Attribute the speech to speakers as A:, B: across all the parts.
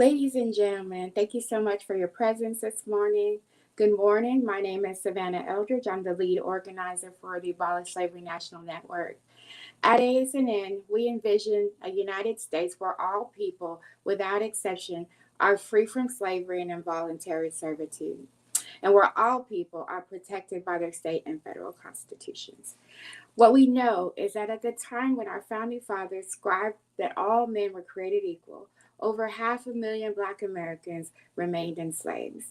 A: Ladies and gentlemen, thank you so much for your presence this morning. Good morning. My name is Savannah Eldridge. I'm the lead organizer for the Abolish Slavery National Network. At ASNN, we envision a United States where all people, without exception, are free from slavery and involuntary servitude, and where all people are protected by their state and federal constitutions. What we know is that at the time when our founding fathers scribed that all men were created equal, over 500,000 Black Americans remained enslaved.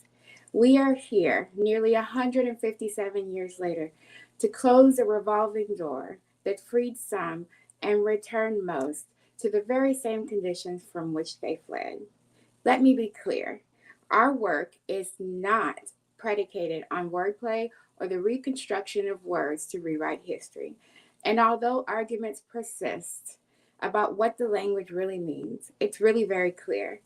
A: We are here, nearly 157 years later, to close a revolving door that freed some and returned most to the very same conditions from which they fled. Let me be clear, our work is not predicated on wordplay or the reconstruction of words to rewrite history. And although arguments persist about what the language really means, it's really very clear.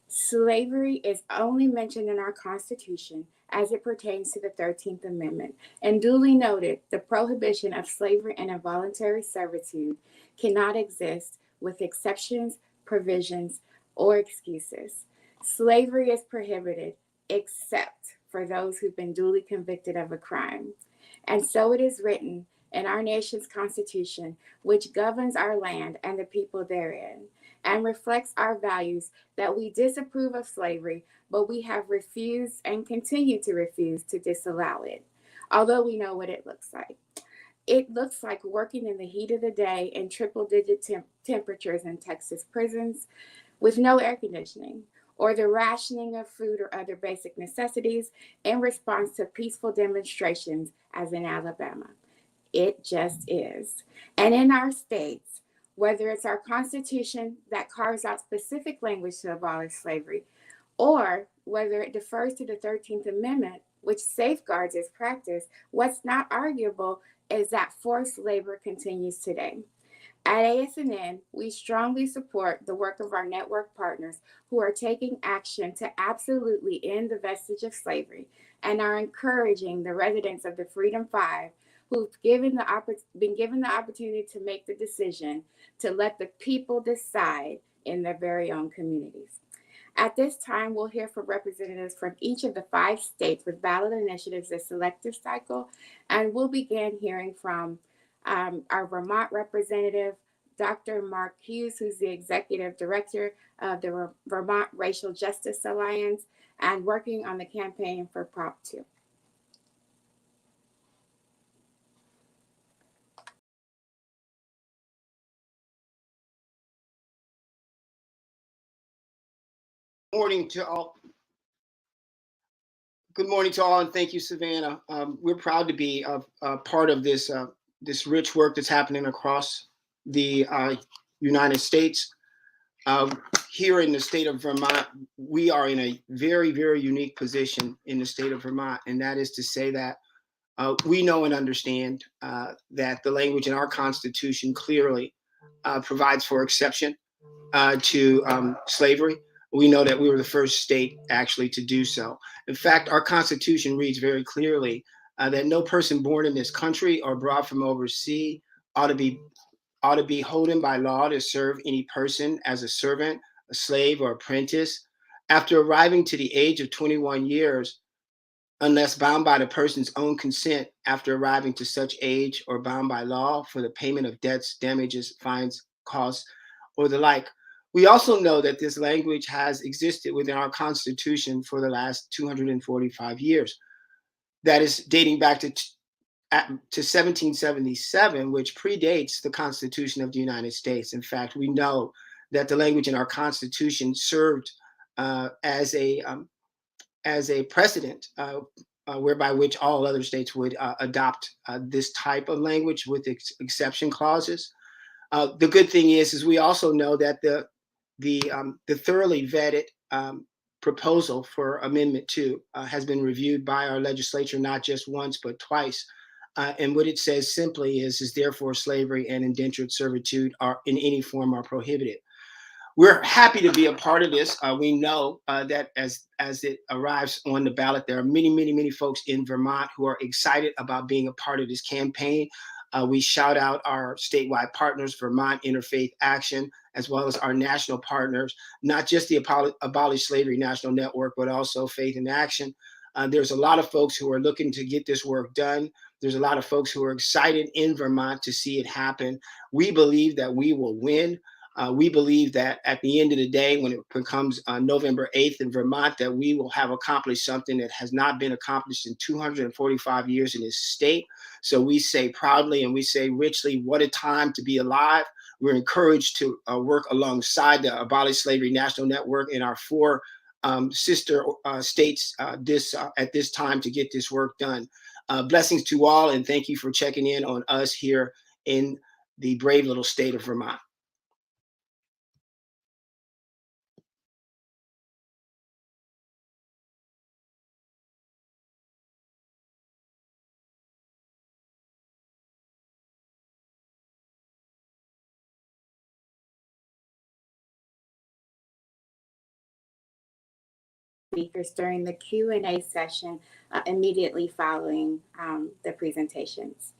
A: Slavery is only mentioned in our Constitution as it pertains to the 13th Amendment, and duly noted, the prohibition of slavery and involuntary servitude cannot exist with exceptions, provisions, or excuses. Slavery is prohibited except for those who've been duly convicted of a crime. And so it is written in our nation's Constitution, which governs our land and the people therein, and reflects our values that we disapprove of slavery, but we have refused and continue to refuse to disallow it, although we know what it looks like. It looks like working in the heat of the day in triple-digit temperatures in Texas prisons with no air conditioning, or the rationing of food or other basic necessities in response to peaceful demonstrations as in Alabama. It just is. And in our states, whether it's our Constitution that carves out specific language to abolish slavery, or whether it defers to the 13th Amendment, which safeguards its practice, what's not arguable is that forced labor continues today. At ASNN, we strongly support the work of our network partners who are taking action to absolutely end the vestige of slavery and are encouraging the residents of the Freedom Five who've been given the opportunity to make the decision to let the people decide in their very own communities. At this time, we'll hear from representatives from each of the 5 states with ballot initiatives this elective cycle, and we'll begin hearing from our Vermont representative, Dr. Mark Hughes, who's the executive director of the Vermont Racial Justice Alliance and working on the campaign for Prop 2.
B: Morning to all. Good morning to all, and thank you, Savannah. We're proud to be a part of this rich work that's happening across the United States. Here in the state of Vermont, we are in a very, very unique position in the state of Vermont, and that is to say that we know and understand that the language in our Constitution clearly provides for exception to slavery. We know that we were the first state actually to do so. In fact, our Constitution reads very clearly that no person born in this country or brought from overseas ought to be holden by law to serve any person as a servant, a slave, or apprentice after arriving to the age of 21 years, unless bound by the person's own consent after arriving to such age or bound by law for the payment of debts, damages, fines, costs, or the like. We also know that this language has existed within our Constitution for the last 245 years. That is dating back to 1777, which predates the Constitution of the United States. In fact, we know that the language in our Constitution served as a precedent whereby which all other states would adopt this type of language with exception clauses. The good thing is we also know that the thoroughly vetted proposal for Amendment 2 has been reviewed by our legislature not just once but twice. And what it says simply is therefore slavery and indentured servitude are in any form are prohibited. We're happy to be a part of this. We know that as it arrives on the ballot, there are many folks in Vermont who are excited about being a part of this campaign. We shout out our statewide partners, Vermont Interfaith Action, as well as our national partners, not just the Abolish Slavery National Network, but also Faith in Action. There's a lot of folks who are looking to get this work done. There's a lot of folks who are excited in Vermont to see it happen. We believe that we will win. We believe that at the end of the day, when it becomes November 8th in Vermont, that we will have accomplished something that has not been accomplished in 245 years in this state. So we say proudly and we say richly, what a time to be alive. We're encouraged to work alongside the Abolish Slavery National Network and our four sister states at this time to get this work done. Blessings to all, and thank you for checking in on us here in the brave little state of Vermont.
A: Speakers during the Q&A session immediately following the presentations.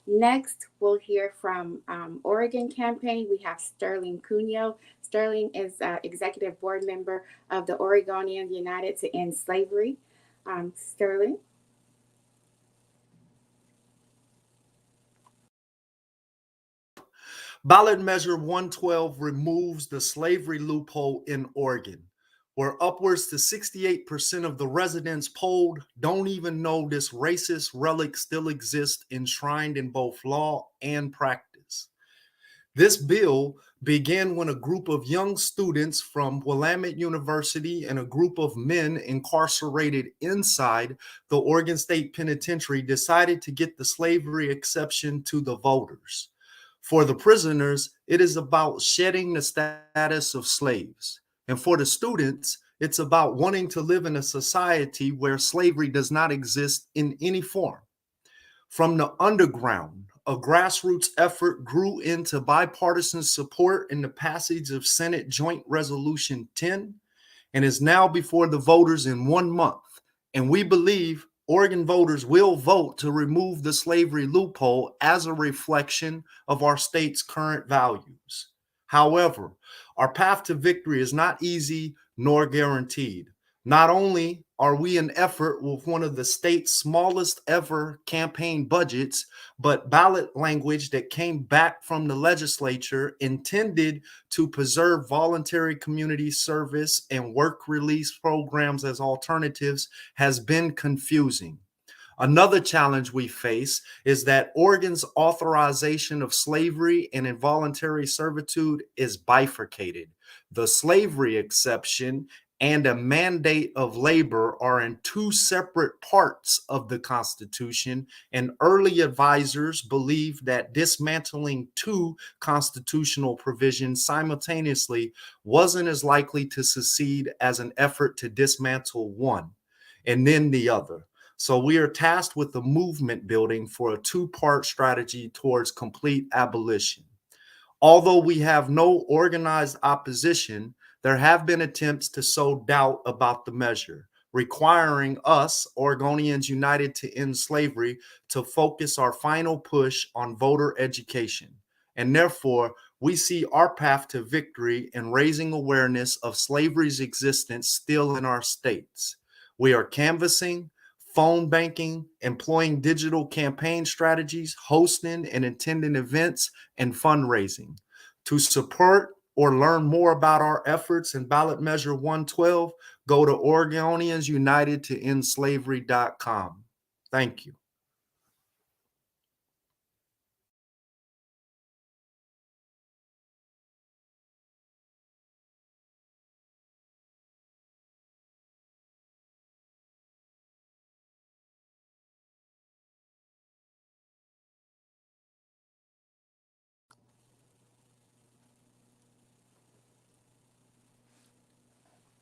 A: Next, we'll hear from Oregon campaign. We have Sterling Cuneo. Sterling is executive board member of the Oregonians United to End Slavery. Sterling.
C: Ballot Measure 112 removes the slavery loophole in Oregon, where upwards to 68% of the residents polled don't even know this racist relic still exists enshrined in both law and practice. This bill began when a group of young students from Willamette University and a group of men incarcerated inside the Oregon State Penitentiary decided to get the slavery exception to the voters. For the prisoners, it is about shedding the status of slaves. And for the students, it's about wanting to live in a society where slavery does not exist in any form. From the underground, a grassroots effort grew into bipartisan support in the passage of Senate Joint Resolution 10 and is now before the voters in 1 month. And we believe Oregon voters will vote to remove the slavery loophole as a reflection of our state's current values. However, our path to victory is not easy nor guaranteed. Not only are we in effort with one of the state's smallest ever campaign budgets, but ballot language that came back from the legislature intended to preserve voluntary community service and work release programs as alternatives has been confusing. Another challenge we face is that Oregon's authorization of slavery and involuntary servitude is bifurcated. The slavery exception and a mandate of labor are in two separate parts of the Constitution, and early advisors believe that dismantling two constitutional provisions simultaneously wasn't as likely to succeed as an effort to dismantle one and then the other. So we are tasked with the movement building for a two-part strategy towards complete abolition. Although we have no organized opposition, there have been attempts to sow doubt about the measure, requiring us, Oregonians United to End Slavery, to focus our final push on voter education. And therefore, we see our path to victory in raising awareness of slavery's existence still in our states. We are canvassing, phone banking, employing digital campaign strategies, hosting and attending events, and fundraising. To support or learn more about our efforts in Ballot Measure 112, go to Oregonians United to End Slavery.com. Thank you.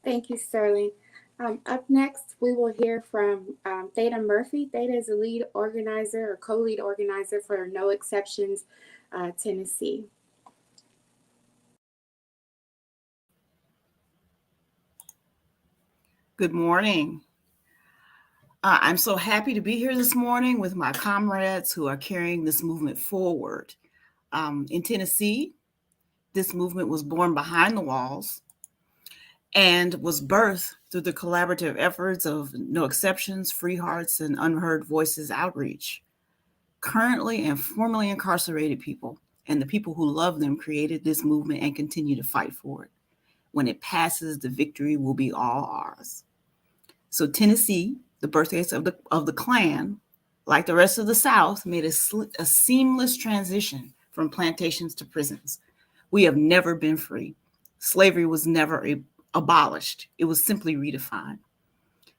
A: Thank you, Sterling. Up next, we will hear from Theda Murphy. Theda is a lead organizer or co-lead organizer for No Exceptions Tennessee.
D: Good morning. I'm so happy to be here this morning with my comrades who are carrying this movement forward. In Tennessee, This movement was born behind the walls and was birthed through the collaborative efforts of No Exceptions, Free Hearts, and Unheard Voices outreach. Currently and formerly incarcerated people and the people who love them created this movement and continue to fight for it. When it passes, the victory will be all ours. So Tennessee, the birthplace of the Klan, like the rest of the South, made a seamless transition from plantations to prisons. We have never been free. Slavery was never abolished. It was simply redefined.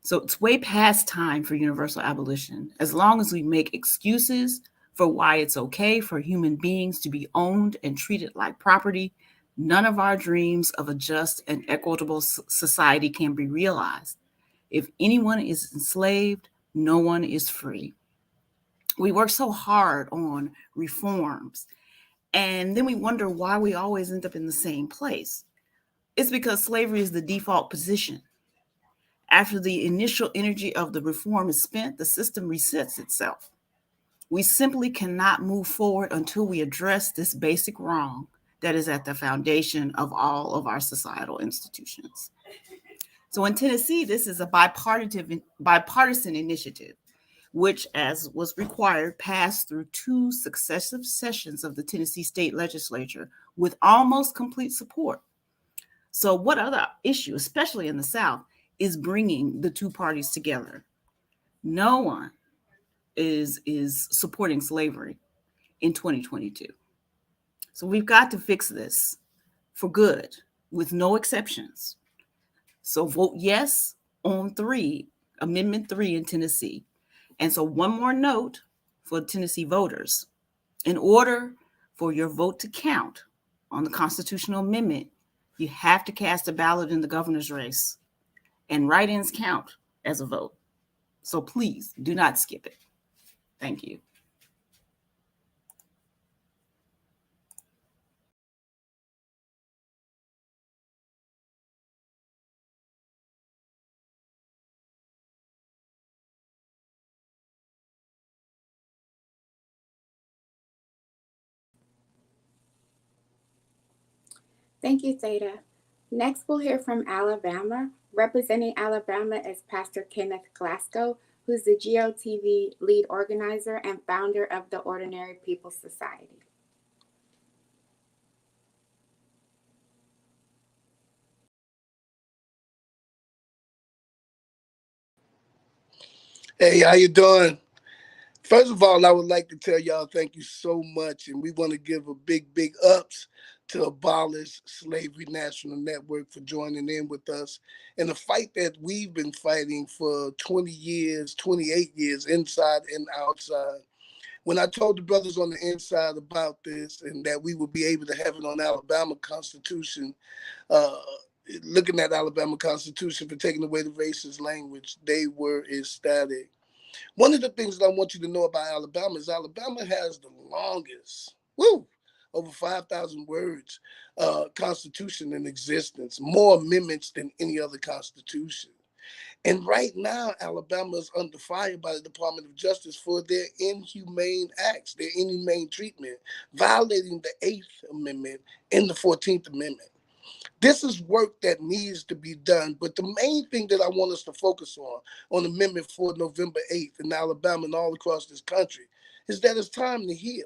D: So it's way past time for universal abolition. As long as we make excuses for why it's okay for human beings to be owned and treated like property, none of our dreams of a just and equitable society can be realized. If anyone is enslaved, no one is free. We work so hard on reforms, and then we wonder why we always end up in the same place. It's because slavery is the default position. After the initial energy of the reform is spent, the system resets itself. We simply cannot move forward until we address this basic wrong that is at the foundation of all of our societal institutions. So in Tennessee, this is a bipartisan initiative, which, as was required, passed through 2 successive sessions of the Tennessee State Legislature with almost complete support. So what other issue, especially in the South, is bringing the 2 parties together? No one is supporting slavery in 2022. So we've got to fix this for good, with no exceptions. So vote yes on Amendment 3 in Tennessee. And so one more note for Tennessee voters. In order for your vote to count on the constitutional amendment, you have to cast a ballot in the governor's race, and write-ins count as a vote. So please do not skip it. Thank you.
A: Thank you, Theta. Next, we'll hear from Alabama. Representing Alabama is Pastor Kenneth Glasgow, who's the GOTV lead organizer and founder of the Ordinary People Society.
E: Hey, how you doing? First of all, I would like to tell y'all thank you so much, and we want to give a big ups to Abolish Slavery National Network for joining in with us in a fight that we've been fighting for 20 years, 28 years, inside and outside. When I told the brothers on the inside about this and that we would be able to have it on Alabama Constitution, uh, looking at Alabama Constitution for taking away the racist language, they were ecstatic. One of the things that I want you to know about Alabama is Alabama has the longest, over 5,000 words, constitution in existence, more amendments than any other constitution. And right now, Alabama is under fire by the Department of Justice for their inhumane acts, their inhumane treatment, violating the 8th Amendment and the 14th Amendment. This is work that needs to be done. But the main thing that I want us to focus on Amendment 4, November 8th in Alabama and all across this country, is that it's time to heal.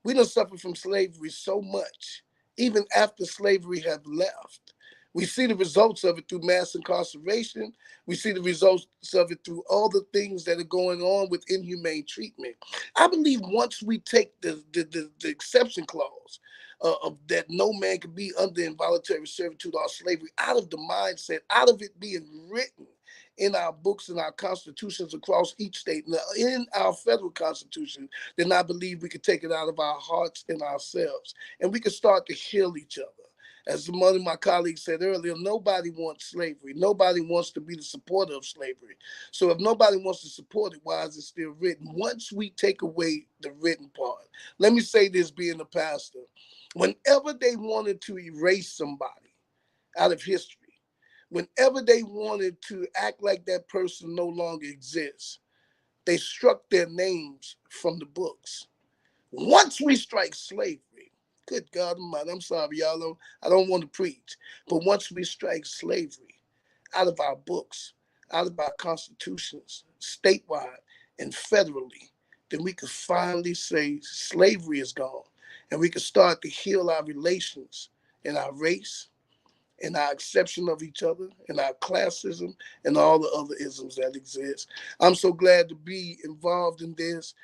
E: We done suffered from slavery so much, even after slavery have left. We see the results of it through mass incarceration. We see the results of it through all the things that are going on with inhumane treatment. I believe once we take the exception clause of that no man can be under involuntary servitude or slavery out of the mindset, out of it being written in our books and our constitutions across each state, in our federal constitution, then I believe we could take it out of our hearts and ourselves, and we could start to heal each other. As one of my colleagues said earlier, nobody wants slavery. Nobody wants to be the supporter of slavery. So if nobody wants to support it, why is it still written? Once we take away the written part, let me say this being a pastor, whenever they wanted to erase somebody out of history, whenever they wanted to act like that person no longer exists, they struck their names from the books. Once we strike slavery, Good God Almighty, I'm sorry, y'all. I don't want to preach. But once we strike slavery out of our books, out of our constitutions, statewide and federally, then we could finally say slavery is gone. And we could start to heal our relations in our race, in our acceptance of each other, in our classism, and all the other isms that exist. I'm so glad to be involved in this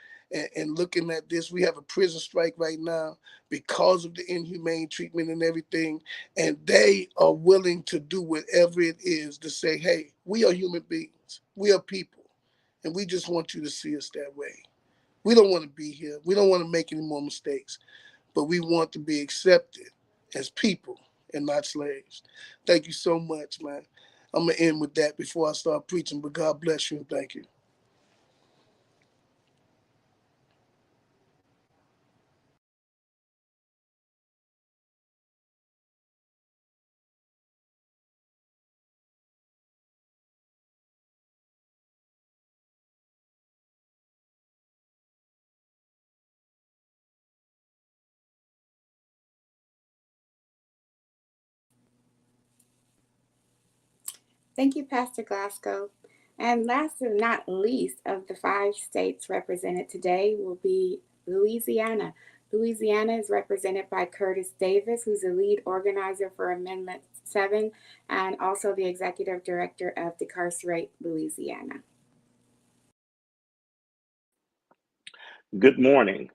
E: and looking at this. We have a prison strike right now because of the inhumane treatment and everything. And they are willing to do whatever it is to say, hey, we are human beings. We are people. And we just want you to see us that way. We don't want to be here. We don't want to make any more mistakes, but we want to be accepted as people and not slaves. Thank you so much, man. I'm going to end with that before I start preaching, but God bless you and thank you.
A: Thank you, Pastor Glasgow. And last but not least of the 5 states represented today will be Louisiana. Louisiana is represented by Curtis Davis, who's the lead organizer for Amendment 7 and also the executive director of Decarcerate Louisiana.
F: Good morning.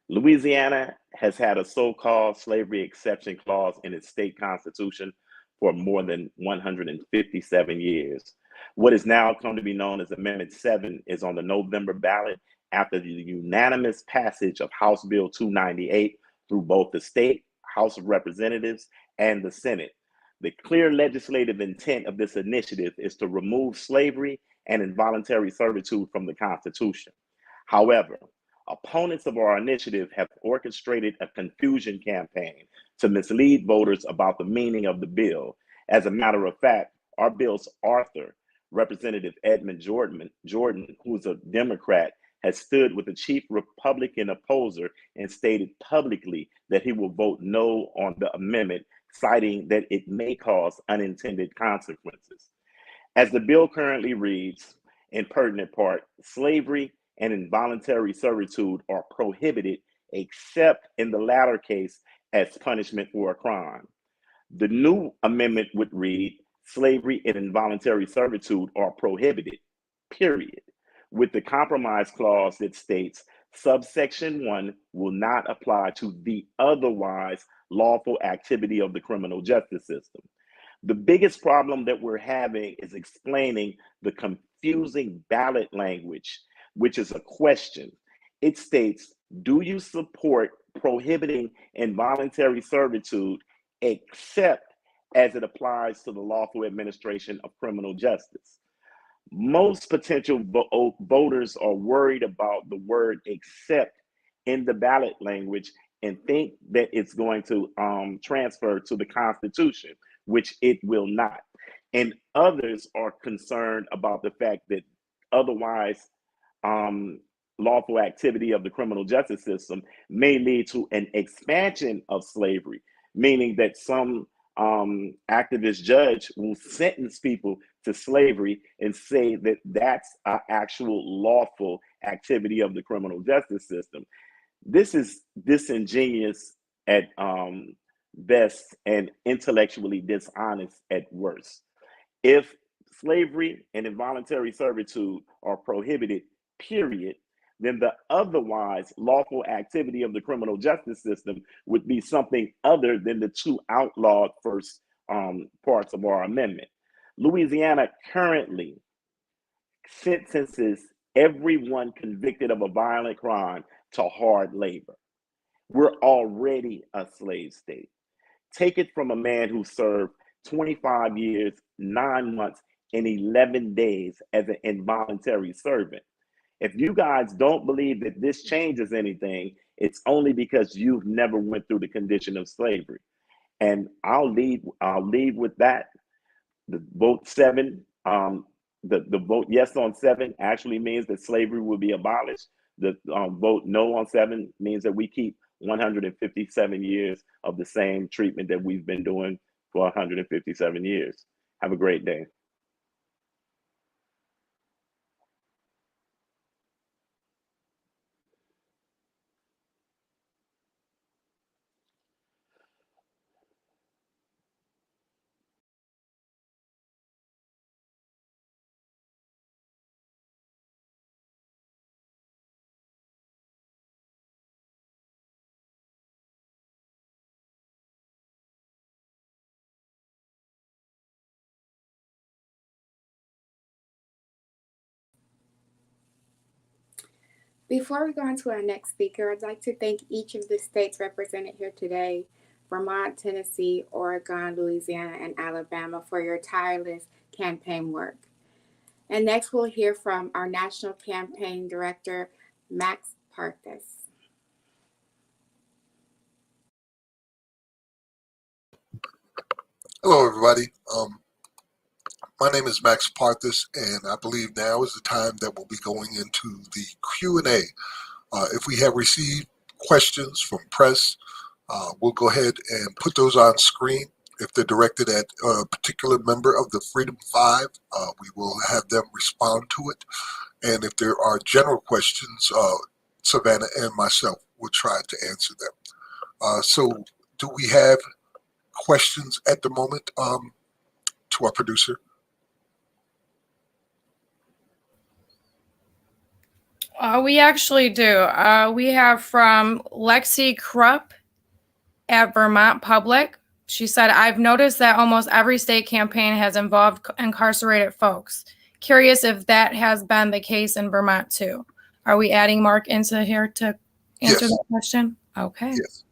F: Louisiana has had a so-called slavery exception clause in its state constitution for more than 157 years. What is now come to be known as Amendment 7 is on the November ballot after the unanimous passage of House Bill 298 through both the state House of Representatives and the Senate. The clear legislative intent of this initiative is to remove slavery and involuntary servitude from the Constitution. However, opponents of our initiative have orchestrated a confusion campaign to mislead voters about the meaning of the bill. As a matter of fact, our bill's author, Representative Edmund Jordan, who's a Democrat, has stood with the chief Republican opposer and stated publicly that he will vote no on the amendment, citing that it may cause unintended consequences. As the bill currently reads, in pertinent part, slavery and involuntary servitude are prohibited except in the latter case as punishment for a crime. The new amendment would read, slavery and involuntary servitude are prohibited, period, with the compromise clause that states subsection 1 will not apply to the otherwise lawful activity of the criminal justice system. The biggest problem that we're having is explaining the confusing ballot language, which is a question. It states, do you support prohibiting involuntary servitude except as it applies to the lawful administration of criminal justice? Most potential voters are worried about the word except in the ballot language and think that it's going to transfer to the Constitution, which it will not. And others are concerned about the fact that otherwise lawful activity of the criminal justice system may lead to an expansion of slavery, meaning that some activist judge will sentence people to slavery and say that that's an actual lawful activity of the criminal justice system. This is disingenuous at best and intellectually dishonest at worst. If slavery and involuntary servitude are prohibited, period, then the otherwise lawful activity of the criminal justice system would be something other than the two outlawed first parts of our amendment. Louisiana currently sentences everyone convicted of a violent crime to hard labor. We're already a slave state. Take it from a man who served 25 years, 9 months, and 11 days as an involuntary servant. If you guys don't believe that this changes anything, it's only because you've never went through the condition of slavery. And I'll leave with that. The vote 7, the vote yes on 7 actually means that slavery will be abolished. The vote no on 7 means that we keep 157 years of the same treatment that we've been doing for 157 years. Have a great day.
A: Before we go on to our next speaker, I'd like to thank each of the states represented here today, Vermont, Tennessee, Oregon, Louisiana, and Alabama, for your tireless campaign work. And next we'll hear from our National Campaign Director, Max Parthas.
G: Hello, everybody. My name is Max Parthas, and I believe now is the time that we'll be going into the Q&A. If we have received questions from press, we'll go ahead and put those on screen. If they're directed at a particular member of the Freedom Five, we will have them respond to it. And if there are general questions, Savannah and myself will try to answer them. So do we have questions at the moment to our producer?
H: We actually do. We have from Lexi Krupp at Vermont Public. She said, I've noticed that almost every state campaign has involved incarcerated folks. Curious if that has been the case in Vermont too. Are we adding Mark into here to answer that question? Okay.
G: Yes.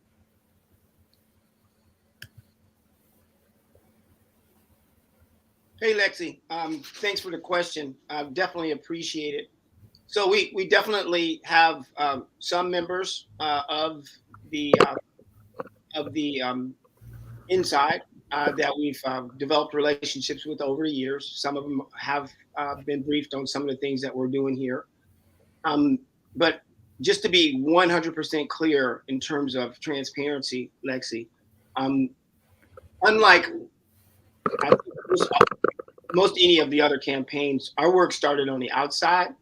B: Hey, Lexi, thanks for the question. I definitely appreciate it. So we definitely have some members of the inside that we've developed relationships with over the years. Some of them have been briefed on some of the things that we're doing here. But just to be 100% clear in terms of transparency, Lexi, unlike most any of the other campaigns, our work started on the outside.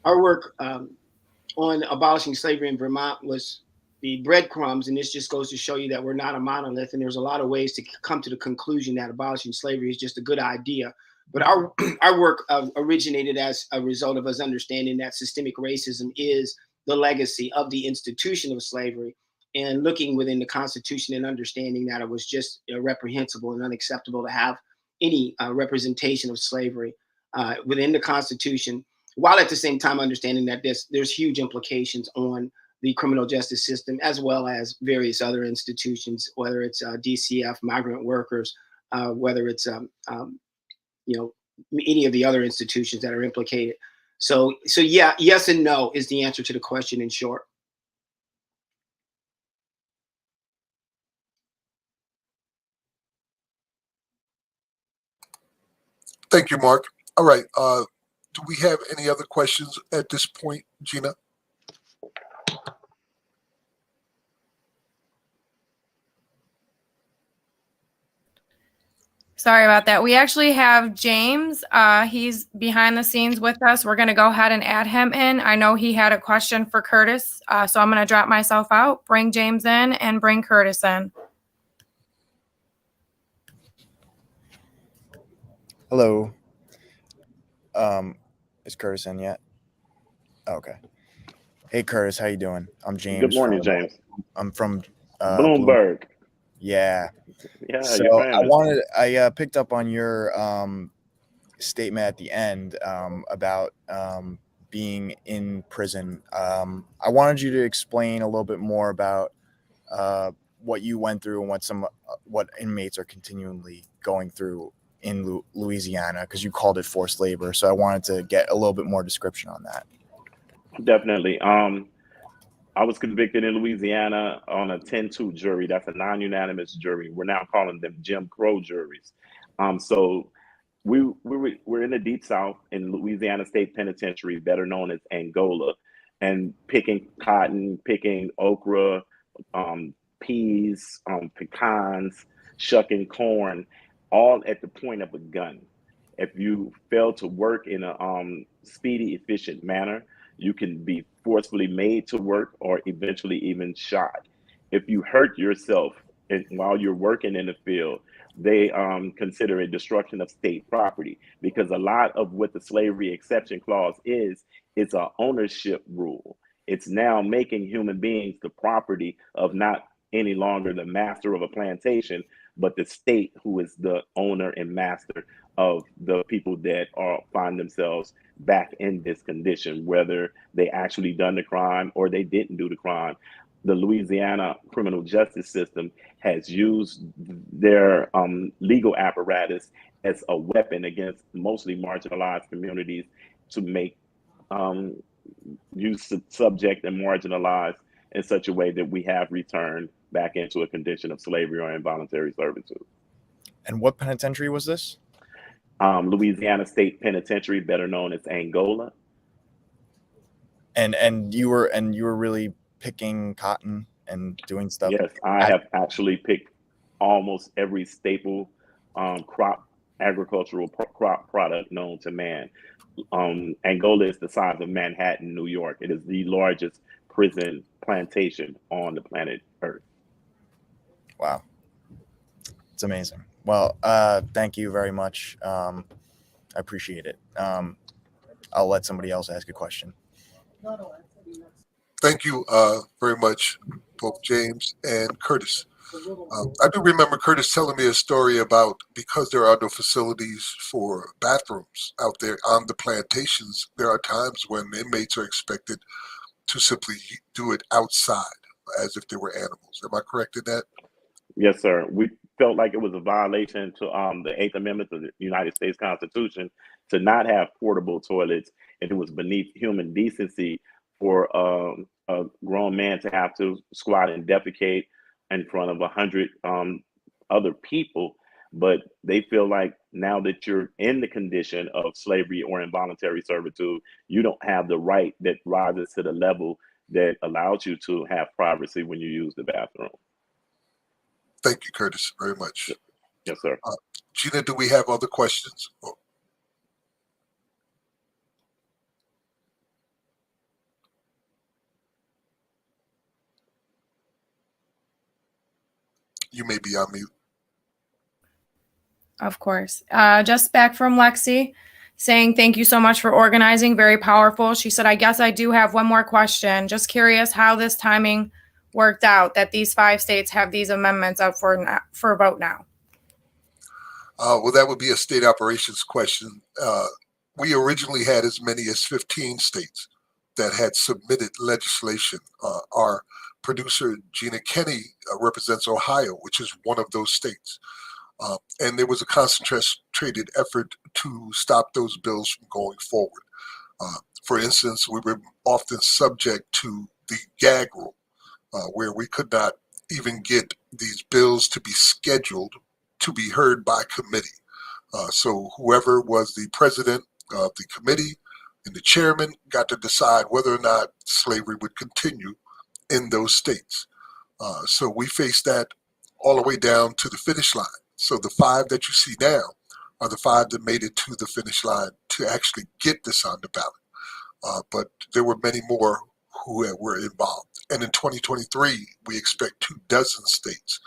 B: Our work on abolishing slavery in Vermont was the breadcrumbs, and this just goes to show you that we're not a monolith, and there's a lot of ways to come to the conclusion that abolishing slavery is just a good idea. But our work originated as a result of us understanding that systemic racism is the legacy of the institution of slavery, and looking within the Constitution and understanding that it was just reprehensible and unacceptable to have any representation of slavery within the Constitution, while at the same time understanding that there's huge implications on the criminal justice system, as well as various other institutions, whether it's DCF, migrant workers, whether it's any of the other institutions that are implicated. So yeah, yes and no is the answer to the question in short.
G: Thank you, Mark. All right. Do we have any other questions at this point, Gina?
H: Sorry about that. We actually have James. He's behind the scenes with us. We're going to go ahead and add him in. I know he had a question for Curtis, so I'm going to drop myself out, bring James in, and bring Curtis in.
I: Hello. Is Curtis in yet? Okay. Hey, Curtis, how you doing? I'm James.
F: Good morning, James.
I: I'm from
F: Bloomberg.
I: Yeah.
F: Yeah,
I: so I picked up on your statement at the end about being in prison. I wanted you to explain a little bit more about what you went through and what inmates are continually going through in Louisiana, because you called it forced labor. So I wanted to get a little bit more description on that.
F: Definitely. I was convicted in Louisiana on a 10-2 jury. That's a non-unanimous jury. We're now calling them Jim Crow juries. So we're in the Deep South in Louisiana State Penitentiary, better known as Angola, and picking cotton, picking okra, peas, pecans, shucking corn, all at the point of a gun. If you fail to work in a speedy, efficient manner, you can be forcefully made to work or eventually even shot. If you hurt yourself while you're working in the field, they consider it destruction of state property, because a lot of what the slavery exception clause is, it's an ownership rule. It's now making human beings the property of not any longer the master of a plantation, but the state, who is the owner and master of the people that find themselves back in this condition, whether they actually done the crime or they didn't do the crime. The Louisiana criminal justice system has used their legal apparatus as a weapon against mostly marginalized communities to make you subject and marginalized in such a way that we have returned back into a condition of slavery or involuntary servitude.
I: And what penitentiary was this?
F: Louisiana State Penitentiary, better known as Angola.
I: And you were really picking cotton and doing stuff?
F: Yes, I have actually picked almost every staple agricultural crop product known to man. Angola is the size of Manhattan, New York. It is the largest prison plantation on the planet Earth.
I: Wow. It's amazing. Well, thank you very much. I appreciate it. I'll let somebody else ask a question.
G: Thank you very much, both James and Curtis. I do remember Curtis telling me a story about, because there are no facilities for bathrooms out there on the plantations, there are times when inmates are expected to simply do it outside as if they were animals. Am I correct in that?
F: Yes, sir. We felt like it was a violation to the 8th Amendment of the United States Constitution to not have portable toilets, and it was beneath human decency for a grown man to have to squat and defecate in front of 100 other people. But they feel like now that you're in the condition of slavery or involuntary servitude, you don't have the right that rises to the level that allows you to have privacy when you use the bathroom.
G: Thank you, Curtis, very much.
F: Yes, sir.
G: Gina, do we have other questions? You may be on mute.
H: Of course. Just back from Lexi saying thank you so much for organizing. Very powerful. She said, I guess I do have one more question. Just curious how this timing worked out that these 5 states have these amendments up for a vote now.
G: Well, that would be a state operations question. We originally had as many as 15 states that had submitted legislation. Our producer, Gina Kenny, represents Ohio, which is one of those states. And there was a concentrated effort to stop those bills from going forward. For instance, we were often subject to the gag rule, where we could not even get these bills to be scheduled to be heard by committee. So whoever was the president of the committee and the chairman got to decide whether or not slavery would continue in those states. So we faced that all the way down to the finish line. So the 5 that you see now are the 5 that made it to the finish line to actually get this on the ballot. But there were many more who were involved. And in 2023, we expect 24 states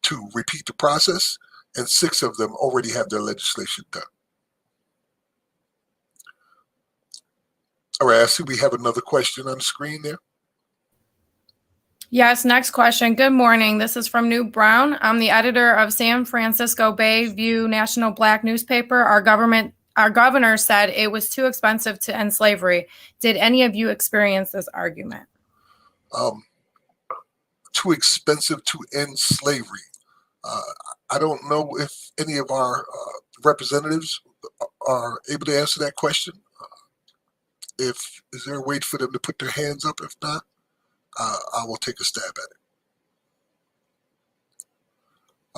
G: to repeat the process, and 6 of them already have their legislation done. All right, I see we have another question on the screen there.
H: Yes, next question. Good morning. This is from New Brown. I'm the editor of San Francisco Bay View National Black newspaper. Our governor said it was too expensive to end slavery. Did any of you experience this argument?
G: Too expensive to end slavery. I don't know if any of our representatives are able to answer that question. Is there a way for them to put their hands up? If not, I will take a stab at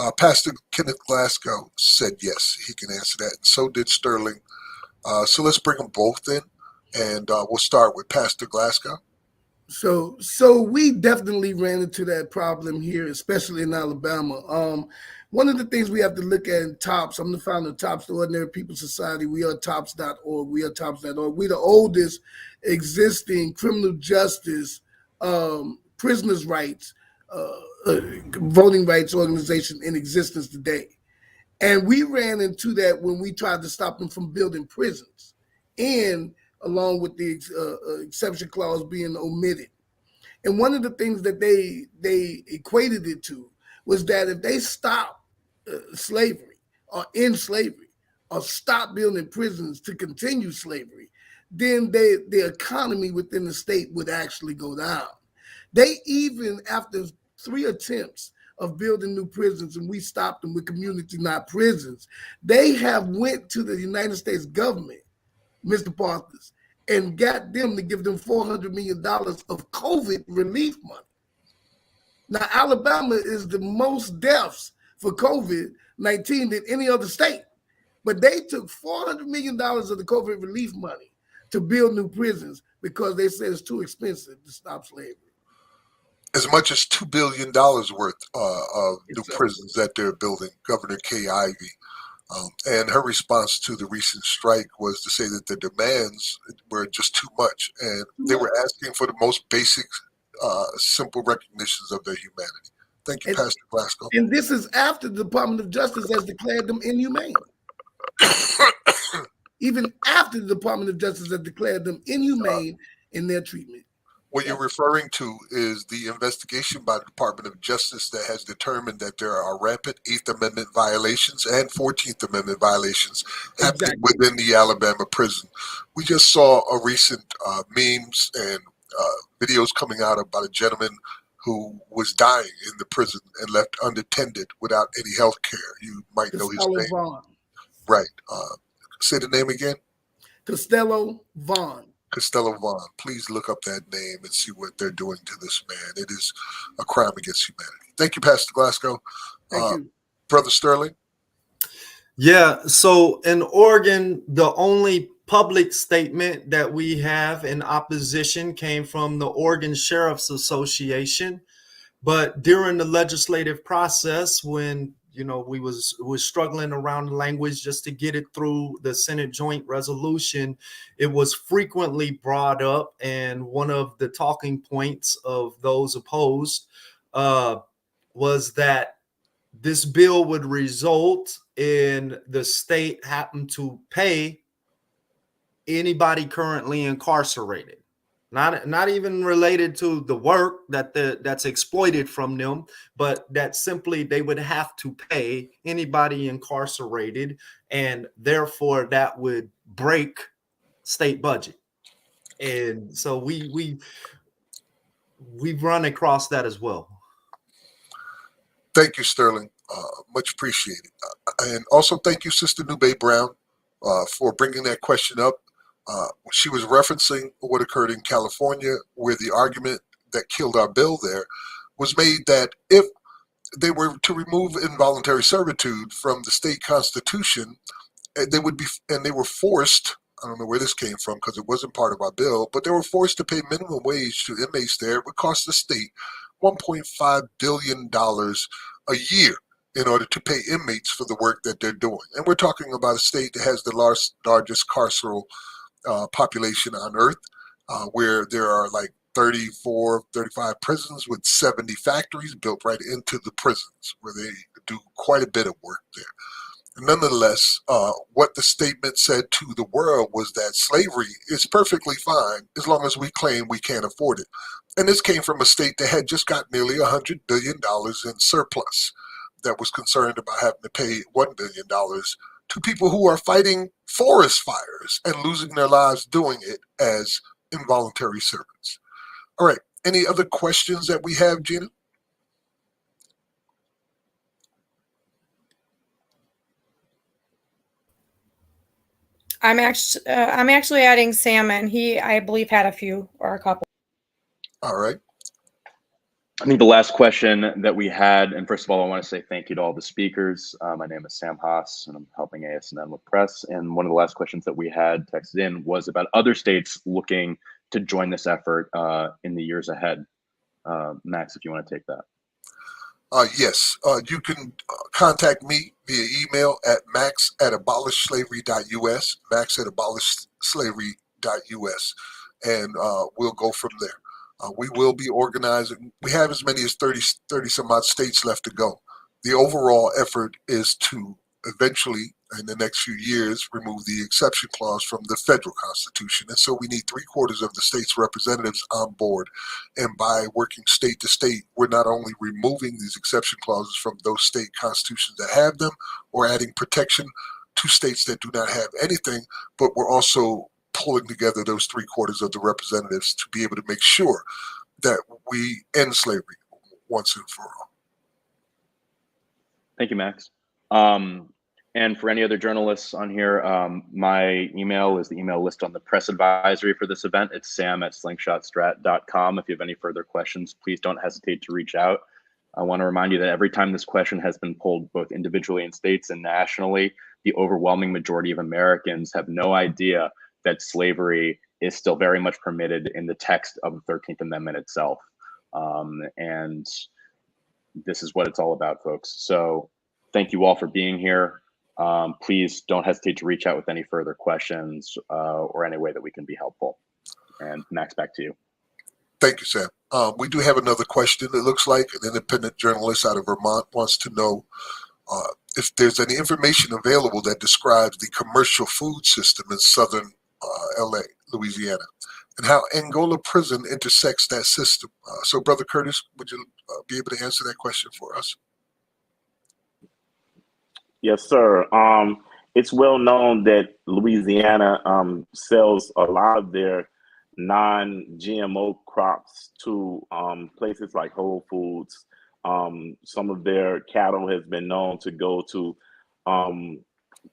G: it. Pastor Kenneth Glasgow said yes, he can answer that. And so did Sterling. So let's bring them both in, and we'll start with Pastor Glasgow.
E: So we definitely ran into that problem here, especially in Alabama. One of the things we have to look at in TOPS, I'm the founder of TOPS, the Ordinary People Society. We are TOPS.org. We are TOPS.org. We're the oldest existing criminal justice, prisoners' rights, voting rights organization in existence today. And we ran into that when we tried to stop them from building prisons, and along with the exception clause being omitted. And one of the things that they equated it to was that if they stop slavery or end slavery or stop building prisons to continue slavery, then the economy within the state would actually go down. They even, after 3 attempts of building new prisons, and we stopped them with community, not prisons, they have went to the United States government, Mr. Parthas, and got them to give them $400 million of COVID relief money. Now, Alabama is the most deaths for COVID-19 than any other state, but they took $400 million of the COVID relief money to build new prisons because they said it's too expensive to stop slavery.
G: As much as $2 billion worth of new prisons that they're building, Governor Kay Ivey. And her response to the recent strike was to say that the demands were just too much, and they were asking for the most basic, simple recognitions of their humanity. Thank you, Pastor Glasgow.
E: And this is after the Department of Justice has declared them inhumane. Even after the Department of Justice has declared them inhumane in their treatment.
G: What you're referring to is the investigation by the Department of Justice that has determined that there are rampant 8th Amendment violations and 14th Amendment violations happening within the Alabama prison. We just saw a recent memes and videos coming out about a gentleman who was dying in the prison and left unattended without any health care. You might know his name.
E: Vaughn.
G: Right. Say the name again.
E: Costello Vaughn.
G: Costello Vaughn. Please look up that name and see what they're doing to this man. It is a crime against humanity. Thank you, Pastor Glasgow.
E: Thank you.
G: Brother Sterling.
C: Yeah, so in Oregon, the only public statement that we have in opposition came from the Oregon Sheriff's Association. But during the legislative process, when we was struggling around the language just to get it through the Senate Joint Resolution, it was frequently brought up, and one of the talking points of those opposed was that this bill would result in the state having to pay anybody currently incarcerated. Not even related to the work that's exploited from them, but that simply they would have to pay anybody incarcerated, and therefore that would break state budget. And so we've run across that as well.
G: Thank you, Sterling. Much appreciated. And also thank you, Sister Nube Brown, for bringing that question up. She was referencing what occurred in California, where the argument that killed our bill there was made that if they were to remove involuntary servitude from the state constitution, they would be, and they were forced, I don't know where this came from because it wasn't part of our bill, but they were forced to pay minimum wage to inmates there. It would cost the state $1.5 billion a year in order to pay inmates for the work that they're doing. And we're talking about a state that has the largest carceral population on earth, where there are like 34, 35 prisons with 70 factories built right into the prisons, where they do quite a bit of work there. Nonetheless, what the statement said to the world was that slavery is perfectly fine as long as we claim we can't afford it. And this came from a state that had just got nearly $100 billion in surplus, that was concerned about having to pay $1 billion to people who are fighting forest fires and losing their lives doing it as involuntary servants. All right. Any other questions that we have, Gina?
H: I'm actually adding Salmon. He, I believe, had a few or a couple.
G: All right.
J: I think the last question that we had, and first of all, I want to say thank you to all the speakers. My name is Sam Haas, and I'm helping ASNN with press. And one of the last questions that we had texted in was about other states looking to join this effort in the years ahead. Max, if you want to take that.
G: Yes, you can contact me via email at max@abolishslavery.us, max@abolishslavery.us, and we'll go from there. We will be organizing. We have as many as 30 some odd states left to go. The overall effort is to eventually, in the next few years, remove the exception clause from the federal constitution. And so we need 3/4 of the state's representatives on board. And by working state to state, we're not only removing these exception clauses from those state constitutions that have them, or adding protection to states that do not have anything, but we're also pulling together those 3/4 of the representatives to be able to make sure that we end slavery once and for all.
J: Thank you, Max. And for any other journalists on here, my email is the email list on the press advisory for this event. It's sam@slingshotstrat.com. If you have any further questions, please don't hesitate to reach out. I want to remind you that every time this question has been pulled, both individually in states and nationally, the overwhelming majority of Americans have no idea that slavery is still very much permitted in the text of the 13th Amendment itself. And this is what it's all about, folks. So thank you all for being here. Please don't hesitate to reach out with any further questions or any way that we can be helpful. And Max, back to you.
G: Thank you, Sam. We do have another question. It looks like an independent journalist out of Vermont wants to know if there's any information available that describes the commercial food system in southern LA, Louisiana, and how Angola prison intersects that system. So, Brother Curtis, would you be able to answer that question for us?
F: Yes, sir. It's well known that Louisiana sells a lot of their non-GMO crops to places like Whole Foods. Some of their cattle has been known to go to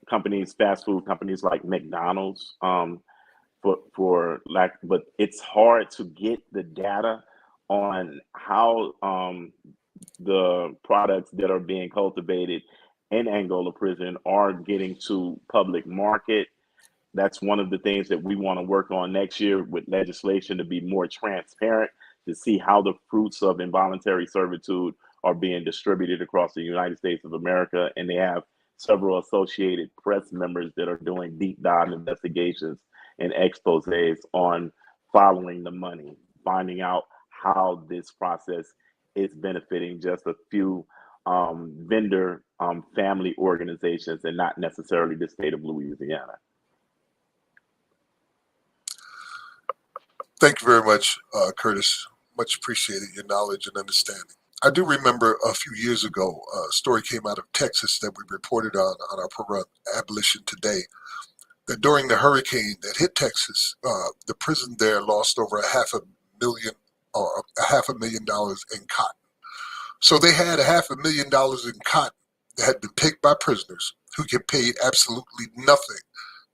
F: companies, fast food companies like McDonald's, but it's hard to get the data on how the products that are being cultivated in Angola prison are getting to public market. That's one of the things that we want to work on next year with legislation to be more transparent, to see how the fruits of involuntary servitude are being distributed across the United States of America. And they have several Associated Press members that are doing deep dive investigations and exposés on following the money, finding out how this process is benefiting just a few vendor family organizations and not necessarily the state of Louisiana.
G: Thank you very much, Curtis. Much appreciated your knowledge and understanding. I do remember a few years ago, a story came out of Texas that we reported on our program, Abolition Today, that during the hurricane that hit Texas, the prison there lost over $500,000 in cotton. So they had $500,000 in cotton that had been picked by prisoners who get paid absolutely nothing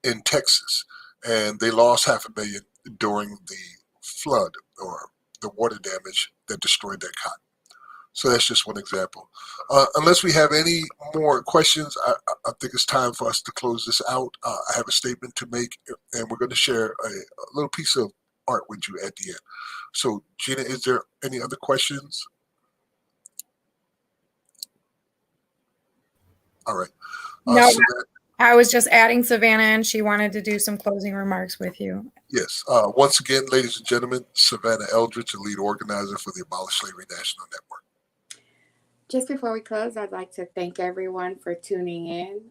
G: in Texas. And they lost $500,000 during the flood or the water damage that destroyed that cotton. So that's just one example. Unless we have any more questions, I think it's time for us to close this out. I have a statement to make, and we're going to share a little piece of art with you at the end. So, Gina, is there any other questions? All right.
H: No,
G: Savannah,
H: I was just adding Savannah, and she wanted to do some closing remarks with you.
G: yes. Once again, ladies and gentlemen, Savannah Eldridge, the lead organizer for the Abolish Slavery National Network.
A: Just before we close, I'd like to thank everyone for tuning in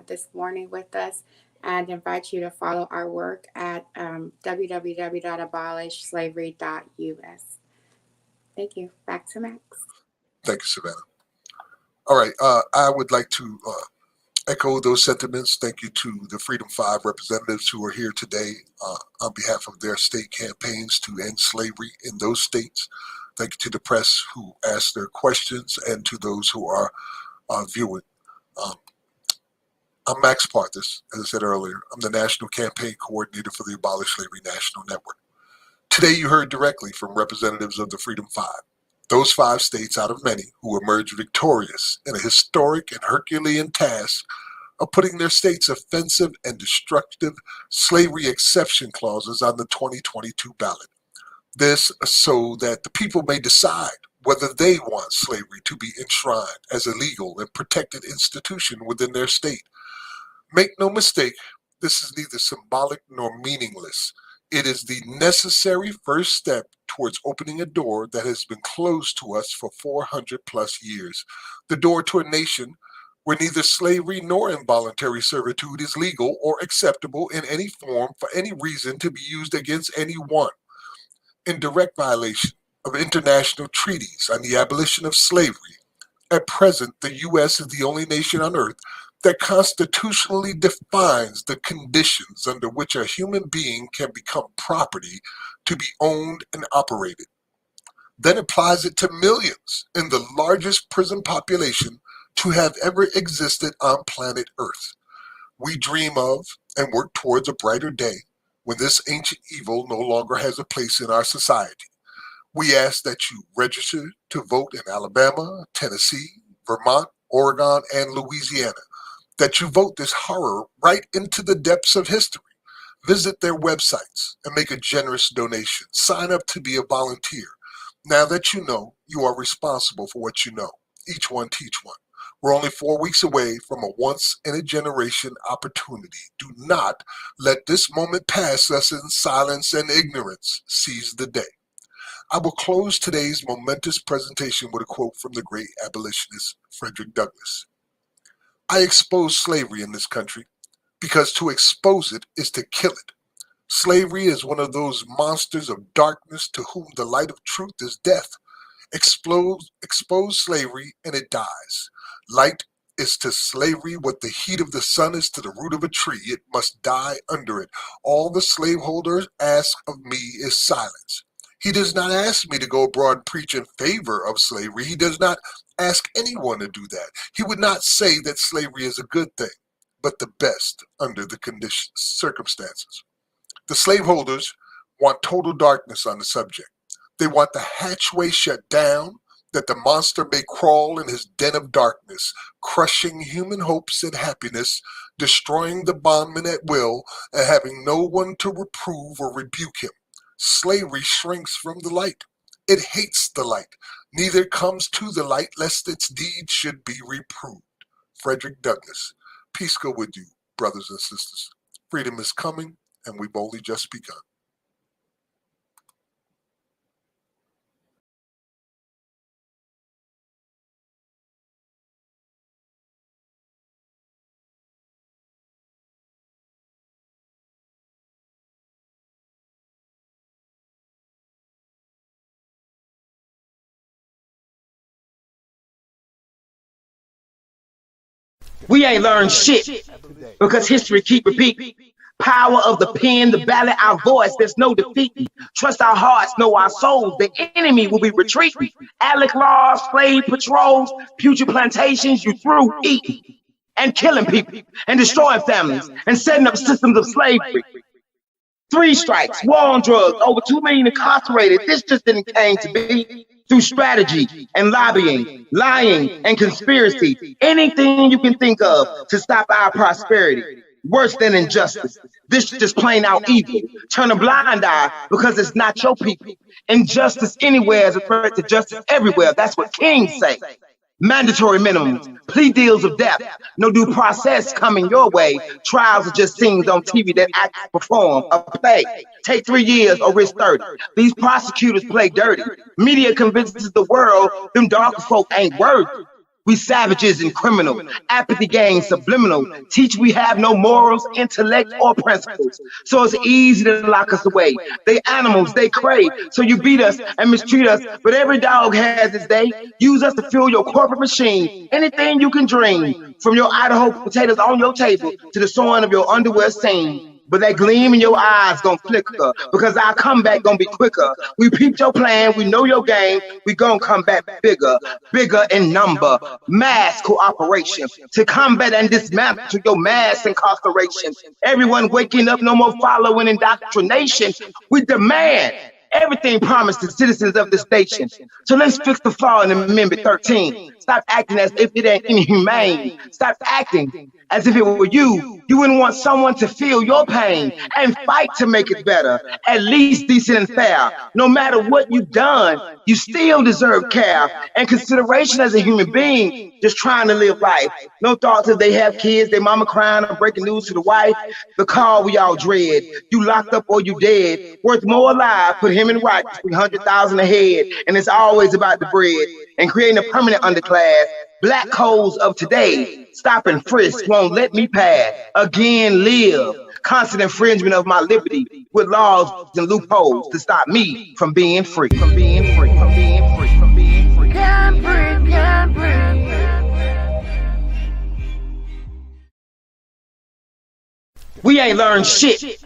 A: this morning with us and invite you to follow our work at www.abolishslavery.us. Thank you. Back to Max.
G: Thank you, Savannah. All right. I would like to echo those sentiments. Thank you to the Freedom 5 representatives who are here today on behalf of their state campaigns to end slavery in those states. Thank you to the press who asked their questions and to those who are viewing. I'm Max Parthis, as I said earlier. I'm the National Campaign Coordinator for the Abolish Slavery National Network. Today you heard directly from representatives of the Freedom 5, those 5 states out of many who emerged victorious in a historic and Herculean task of putting their state's offensive and destructive slavery exception clauses on the 2022 ballot. This so that the people may decide whether they want slavery to be enshrined as a legal and protected institution within their state. Make no mistake, this is neither symbolic nor meaningless. It is the necessary first step towards opening a door that has been closed to us for 400 plus years. The door to a nation where neither slavery nor involuntary servitude is legal or acceptable in any form for any reason to be used against anyone. In direct violation of international treaties on the abolition of slavery, at present the U.S. is the only nation on earth that constitutionally defines the conditions under which a human being can become property to be owned and operated, then applies it to millions in the largest prison population to have ever existed on planet Earth. We dream of and work towards a brighter day when this ancient evil no longer has a place in our society. We ask that you register to vote in Alabama, Tennessee, Vermont, Oregon, and Louisiana, that you vote this horror right into the depths of history. Visit their websites and make a generous donation. Sign up to be a volunteer. Now that you know, you are responsible for what you know. Each one teach one. We're only 4 weeks away from a once-in-a-generation opportunity. Do not let this moment pass us in silence and ignorance. Seize the day. I will close today's momentous presentation with a quote from the great abolitionist Frederick Douglass. I expose slavery in this country because to expose it is to kill it. Slavery is one of those monsters of darkness to whom the light of truth is death. Expose slavery and it dies. Light is to slavery what the heat of the sun is to the root of a tree. It must die under it. All the slaveholders ask of me is silence. He does not ask me to go abroad and preach in favor of slavery. He does not ask anyone to do that. He would not say that slavery is a good thing, but the best under the conditions, circumstances. The slaveholders want total darkness on the subject. They want the hatchway shut down, that the monster may crawl in his den of darkness, crushing human hopes and happiness, destroying the bondman at will, and having no one to reprove or rebuke him. Slavery shrinks from the light. It hates the light. Neither comes to the light lest its deeds should be reproved. Frederick Douglass. Peace go with you, brothers and sisters. Freedom is coming, and we've only just begun.
K: We ain't learned shit because history keep repeating. Power of the pen, the ballot, our voice, there's no defeat. Trust our hearts, know our souls, the enemy will be retreating. Alec laws, slave patrols, future plantations, you through eating and killing people and destroying families and setting up systems of slavery. 3 strikes, war on drugs, over 2 million incarcerated. This just didn't came to be. Through strategy and lobbying, lying and conspiracy, anything you can think of to stop our prosperity. Worse than injustice. This is just plain out evil. Turn a blind eye because it's not your people. Injustice anywhere is a threat to justice everywhere. That's what kings say. Mandatory minimums, plea deals of death, no due process coming your way. Trials are just scenes on TV that act, perform, a play. Take 3 years or risk 30. These prosecutors play dirty. Media convinces the world them dark folk ain't worth. We savages and criminal, apathy gains subliminal, teach we have no morals, intellect, or principles. So it's easy to lock us away. They animals, they crave, so you beat us and mistreat us, but every dog has its day. Use us to fuel your corporate machine, anything you can dream, from your Idaho potatoes on your table to the sewing of your underwear seam. But that gleam in your eyes gonna flicker, because our comeback gonna be quicker. We peeped your plan, we know your game, we gonna come back bigger, bigger in number. Mass cooperation to combat and dismantle your mass incarceration. Everyone waking up, no more following indoctrination. We demand everything promised to citizens of this nation. So let's fix the flaw in Amendment 13. Stop acting as if it ain't inhumane. Stop acting as if it were you. You wouldn't want someone to feel your pain and fight to make it better, at least decent and fair. No matter what you've done, you still deserve care and consideration as a human being, just trying to live life. No thoughts if they have kids, their mama crying or breaking news to the wife. The call we all dread. You locked up or you dead. Worth more alive, put him in right, 300,000 a head. And it's always about the bread and creating a permanent underclass. Black codes of today, stop and frisk, won't let me pass. Again, live. Constant infringement of my liberty with laws and loopholes to stop me from being free. From being free. From being free. From being free. Can't breathe. Can't breathe. We ain't learned shit.